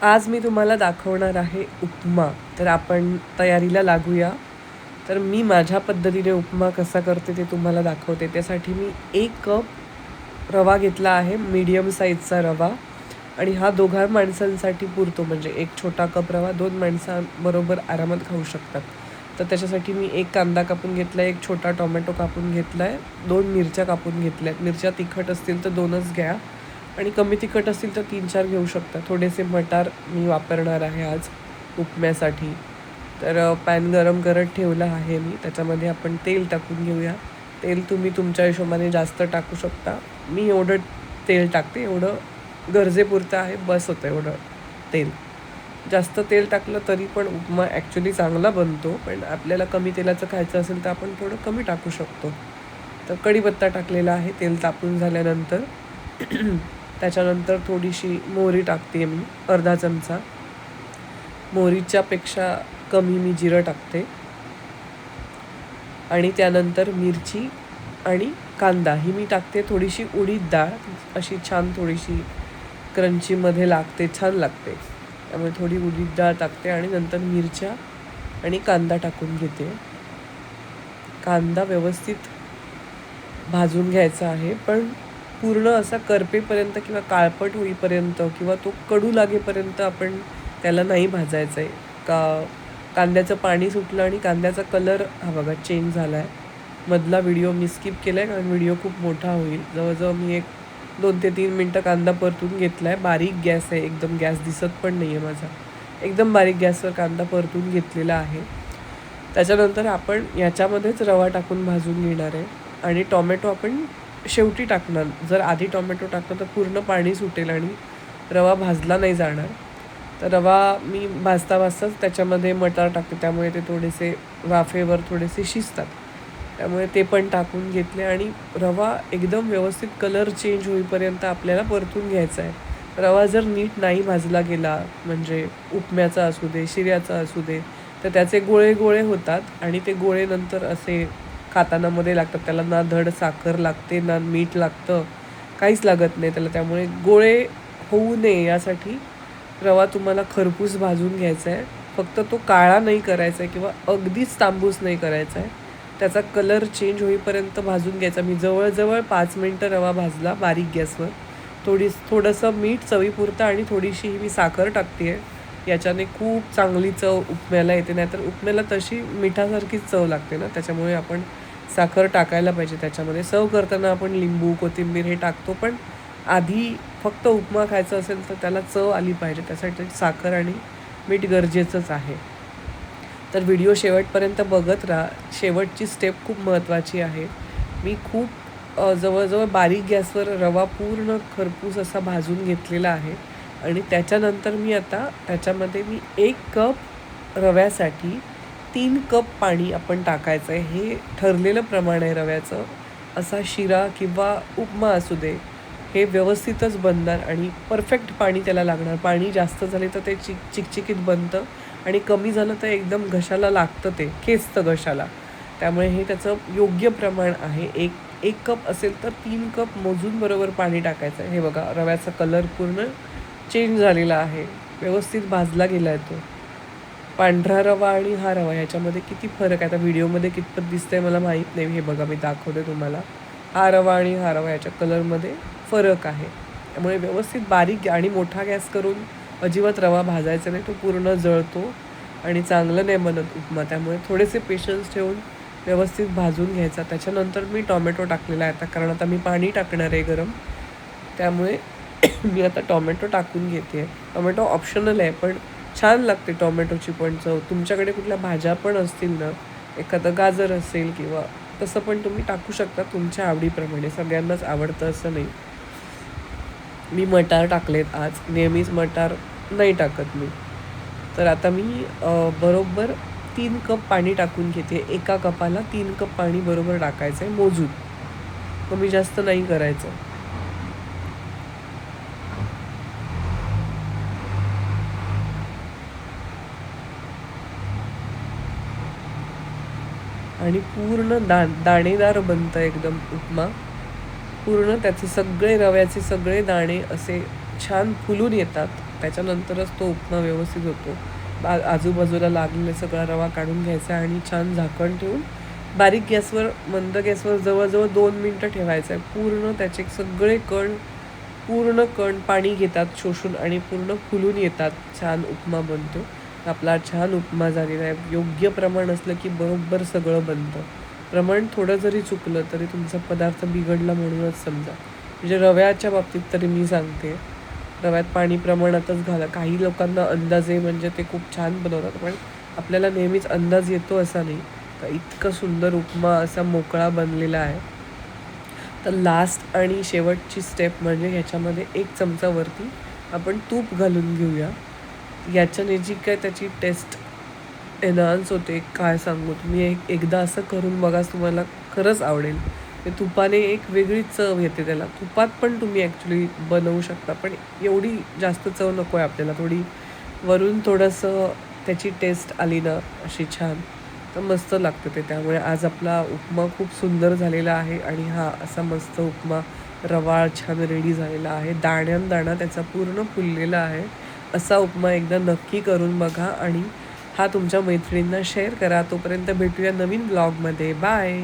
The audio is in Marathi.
आज मी तुम्हाला दाखवणार आहे उपमा. तर आपण तयारीला लागूया. तर मी माझ्या पद्धतीने उपमा कसा करते ते तुम्हाला दाखवते. त्यासाठी मी 1 कप रवा घेतला आहे, मीडियम साईजचा रवा आणि हा 2 माणसांसाठी पुरतो. म्हणजे 1 छोटा कप रवा 2 माणसांबरोबर आरामात खाऊ शकतात. तर त्याच्यासाठी मी 1 कांदा कापून घेतला आहे, 1 छोटा टोमॅटो कापून घेतला आहे, 2 मिरच्या कापून घेतल्या आहेत. मिरच्या तिखट असतील तर 2च घ्या आणि कमी तिखट असतील तर 3-4 घेऊ शकता. थोडेसे मटार मी वापरणार आहे आज उपम्यासाठी. तर पॅन गरम करत ठेवला आहे मी. त्याच्यामध्ये आपण तेल टाकून घेऊया. तेल तुम्ही तुमच्या हिशोबाने जास्त टाकू शकता. मी एवढं तेल टाकते, एवढं गरजेपुरतं आहे, बस होतं एवढं तेल. जास्त तेल टाकलं तरी पण उपमा ॲक्च्युली चांगला बनतो, पण आपल्याला कमी तेलाचं खायचं असेल तर आपण थोडं कमी टाकू शकतो. तर कढीपत्ता टाकलेला आहे तेल तापून झाल्यानंतर. त्याच्यानंतर थोडीशी मोहरी टाकते मी, अर्धा चमचा. मोहरीच्यापेक्षा कमी मी जिरं टाकते आणि त्यानंतर मिरची आणि कांदा ही मी टाकते. थोडीशी उडीद डाळ अशी छान थोडीशी क्रंचीमध्ये लागते, छान लागते. त्यामुळे थोडी उडीद डाळ टाकते आणि नंतर मिरच्या आणि कांदा टाकून घेते. कांदा व्यवस्थित भाजून घ्यायचा आहे, पण पूर्ण असा करपेपर्यंत किंवा काळपट होईपर्यंत किंवा तो कडू लागेपर्यंत आपण त्याला नाही भाजायचं आहे. कांद्याचं पाणी सुटलं आणि कांद्याचा कलर हा बघा चेंज झाला आहे. मधला व्हिडिओ मी स्किप केला आहे कारण व्हिडिओ खूप मोठा होईल. जवळजवळ मी 2 ते 3 मिनटं कांदा परतून घेतला आहे. बारीक गॅस आहे, एकदम गॅस दिसत पण नाही आहे माझा. एकदम बारीक गॅसवर कांदा परतून घेतलेला आहे. त्याच्यानंतर आपण याच्यामध्येच रवा टाकून भाजून घेणार आहे आणि टॉमॅटो आपण शेवटी टाकणार. जर आधी टॉमॅटो टाकलं तर पूर्ण पाणी सुटेल आणि रवा भाजला नाही जाणार. तर रवा मी भाजताच त्याच्यामध्ये मटार टाकते, त्यामुळे ते थोडेसे वाफेवर थोडेसे शिजतात. त्यामुळे ते पण टाकून घेतले आणि रवा एकदम व्यवस्थित कलर चेंज होईपर्यंत आपल्याला परतून घ्यायचा आहे. रवा जर नीट नाही भाजला गेला, म्हणजे उपम्याचा असू दे, शिऱ्याचा असू दे, तर त्याचे गोळे गोळे होतात आणि ते गोळे नंतर असे खाताना मध्ये लागतात. त्याला ना धड साखर लागते, ना मीठ लागतं, काहीच लागत नाही त्याला. त्यामुळे गोळे होऊ नये यासाठी रवा तुम्हाला खरपूस भाजून घ्यायचा आहे. फक्त तो काळा नाही करायचा आहे किंवा अगदीच तांबूस नाही करायचा आहे. त्याचा कलर चेंज होईपर्यंत भाजून घ्यायचा. मी जवळजवळ 5 मिनटं रवा भाजला बारीक गॅसवर. थोडंसं मीठ चवीपुरतं आणि थोडीशी मी साखर टाकते आहे. याच्याने खूप चांगली चव उपम्याला येते, नाहीतर उपम्याला तशी मिठासारखीच चव लागते ना, त्याच्यामुळे आपण साखर टाकायला पाहिजे त्याच्यामध्ये. सर्व करताना आपण लिंबू, कोथिंबीर हे टाकतो, पण आधी फक्त उपमा खायचा असेल तर त्याला चव आली पाहिजे, त्यासाठी साखर आणि मीठ गरजेचंच आहे. तर व्हिडिओ शेवटपर्यंत बघत राहा. शेवटची स्टेप खूप महत्त्वाची आहे. मी खूप जवळजवळ बारीक गॅसवर रवा पूर्ण खरपूस असा भाजून घेतलेला आहे आणि त्याच्यानंतर मी आता त्याच्यामध्ये 1 कप रव्यासाठी 3 कप पाणी आपण टाकायचं आहे. हे ठरलेलं प्रमाण आहे रव्याचं. असा शिरा किंवा उपमा असू दे, हे व्यवस्थितच बनणार आणि परफेक्ट पाणी त्याला लागणार. पाणी जास्त झाले तर ते चिकचिकीत बनतं आणि कमी झालं तर एकदम घशाला लागतं, ते खेचतं घशाला. त्यामुळे हे त्याचं योग्य प्रमाण आहे. एक कप असेल तर 3 कप मोजून बरोबर पाणी टाकायचं आहे. हे बघा रव्याचा कलर पूर्ण चेंज झालेला आहे, व्यवस्थित भाजला गेला आहे तो. पांढरा रवा आणि हा रवा ह्याच्यामध्ये किती फरक आहे, आता व्हिडिओमध्ये कितपत दिसतंय मला माहीत नाही. हे बघा मी दाखवते तुम्हाला. हा रवा आणि हा रवा याच्या कलरमध्ये फरक आहे. त्यामुळे व्यवस्थित बारीक आणि मोठा गॅस करून अजिबात रवा भाजायचा नाही, तो पूर्ण जळतो आणि चांगलं नाही बनत उपमा. त्यामुळे थोडेसे पेशन्स ठेवून व्यवस्थित भाजून घ्यायचा. त्याच्यानंतर मी टॉमॅटो टाकलेला आहे आता, कारण आता मी पाणी टाकणार आहे गरम. त्यामुळे मी आता टॉमॅटो टाकून घेते आहे. टॉमॅटो ऑप्शनल आहे, पण छान लागते टॉमॅटोची पण चव. तुमच्याकडे कुठल्या भाज्या पण असतील ना, एखादं गाजर असेल किंवा तसं पण तुम्ही टाकू शकता तुमच्या आवडीप्रमाणे. सगळ्यांनाच आवडतं असं नाही. मी मटार टाकलेत आज, नेहमीच मटार नाही टाकत मी. तर आता मी बरोबर 3 कप पाणी टाकून घेते. एका कपाला 3 कप पाणी बरोबर टाकायचं आहे मोजून, कमी जास्त नाही करायचं. आणि पूर्ण दाणेदार बनतं एकदम उपमा. पूर्ण त्याचे सगळे रव्याचे सगळे दाणे असे छान फुलून येतात. त्याच्यानंतरच तो उपमा व्यवस्थित होतो. आजूबाजूला लागलेला सगळा रवा काढून घ्यायचा आणि छान झाकण ठेवून बारीक गॅसवर, मंद गॅसवर जवळ-जवळ 2 मिनिटं ठेवायचं आहे. पूर्ण त्याचे सगळे पूर्ण कण पाणी घेतात शोषून आणि पूर्ण फुलून येतात. छान उपमा बनतो. आपला छान उपमा झालेला आहे. योग्य प्रमाण असलं की बरोबर सगळं बनतं. प्रमाण थोडं जरी चुकलं तरी तुमचा पदार्थ बिघडला म्हणूनच समजा. म्हणजे रव्याच्या बाबतीत तरी मी सांगते. रव्यात पाणी प्रमाणातच घाला. काही लोकांना अंदाज आहे म्हणजे ते खूप छान बनवतात. पण आपल्याला नेहमीच अंदाज येतो असा नाही. तर इतकं सुंदर उपमा असा मोकळा बनलेला आहे. तर लास्ट आणि शेवटची स्टेप म्हणजे ह्याच्यामध्ये 1 चमचा वरती आपण तूप घालून घेऊया. याच्याने जी काय त्याची टेस्ट एन्हान्स होते, काय सांगू. तुम्ही एकदा असं करून बघा, तुम्हाला खरंच आवडेल. ते तुपाने एक वेगळीच चव येते त्याला. तुपात पण तुम्ही ॲक्च्युली बनवू शकता, पण एवढी जास्त चव नको आहे आपल्याला. थोडी वरून थोडंसं त्याची टेस्ट आली ना अशी छान, तर मस्त लागतं ते. त्यामुळे आज आपला उपमा खूप सुंदर झालेला आहे आणि हा असा मस्त उपमा रवाळ छान रेडी झालेला आहे. दाणा त्याचा पूर्ण फुललेला आहे. असा उपमा एकदा नक्की करून बघा आणि हा तुमच्या मैत्रिणींना शेअर करा. तोपर्यंत भेटूया नवीन ब्लॉगमध्ये. बाय.